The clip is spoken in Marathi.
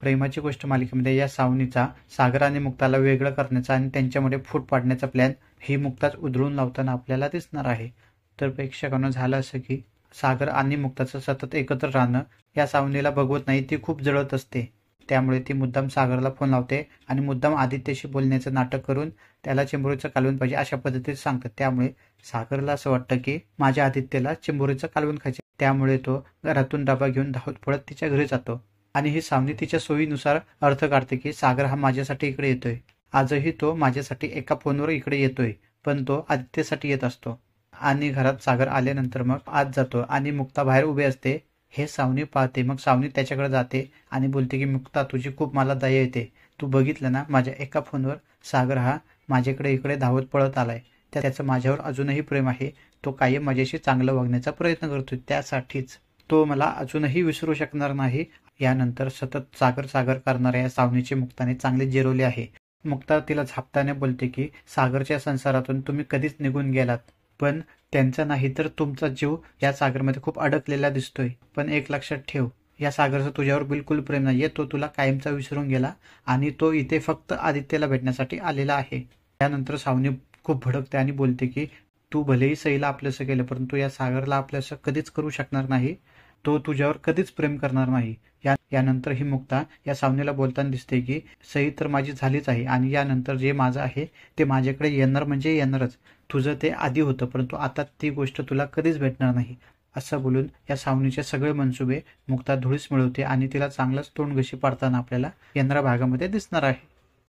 प्रेमाची गोष्ट मालिकेमध्ये या सावनीचा सागर आणि मुक्ताला वेगळं करण्याचा आणि त्यांच्यामध्ये फूट पाडण्याचा प्लॅन ही मुक्ताच उधळून लावताना आपल्याला दिसणार आहे. तर प्रेक्षकांना झालं असं की सागर आणि मुक्ताचं सतत एकत्र राहणं या सावनीला बघवत नाही, ती खूप जळत असते. त्यामुळे ती मुद्दाम सागरला फोन लावते आणि मुद्दाम आदित्यशी बोलण्याचं नाटक करून त्याला चिंबोरीचं कालवून पाहिजे अशा पद्धतीत सांगतात. त्यामुळे सागरला असं वाटतं की माझ्या आदित्यला चिंबोरीचं कालवून खायचे. त्यामुळे तो घरातून डबा घेऊन धावत पळत तिच्या घरी जातो आणि ही सावनी तिच्या सोयीनुसार अर्थ काढते की सागर हा माझ्यासाठी इकडे येतोय. आजही तो माझ्यासाठी एका फोनवर इकडे येतोय, पण तो आदित्यसाठी येत असतो. आणि घरात सागर आल्यानंतर मग आत जातो आणि मुक्ता बाहेर उभी असते. हे सावनी पाहते. मग सावनी त्याच्याकडे जाते आणि बोलते की मुक्ता, तुझी खूप मला दया येते. तू बघितलं ना, माझ्या एका फोनवर सागर हा माझ्याकडे इकडे धावत पळत आलाय. त्याचं माझ्यावर अजूनही प्रेम आहे. तो कायम माझ्याशी चांगलं वागण्याचा प्रयत्न करतोय. त्यासाठीच तो मला अजूनही विसरू शकणार नाही. यानंतर सतत सागर सागर करणाऱ्या या सावनीची मुक्ताने चांगले जिरवले आहे. मुक्ता तिला झापताना बोलते की सागरच्या संसारातून तुम्ही कधीच निघून गेलात, पण त्यांचा नाही तर तुमचा जीव या सागरमध्ये खूप अडकलेला दिसतोय. पण एक लक्षात ठेव, या सागरचं तुझ्यावर बिलकुल प्रेम नाहीये. तो तुला कायमचा विसरून गेला आणि तो इथे फक्त आदित्यला भेटण्यासाठी आलेला आहे. त्यानंतर सावनी खूप भडकते आणि बोलते की तू भलेही सईला आपलंसं केलं, परंतु या सागरला आपलंसं कधीच करू शकणार नाही. तो तुझ्यावर कधीच प्रेम करणार नाही. यानंतर ही मुक्ता या सावनीला बोलताना दिसते की सई तर माझी झालीच आहे आणि यानंतर जे माझं आहे ते माझ्याकडे येणार म्हणजे येणारच. तुझं ते आधी होतं, परंतु आता ती गोष्ट तुला कधीच भेटणार नाही. असं बोलून या सावनीचे सगळे मनसुबे मुक्ता धुळीस मिळवते आणि तिला चांगलाच तोंडघशी पाडताना आपल्याला येणाऱ्या भागामध्ये दिसणार आहे.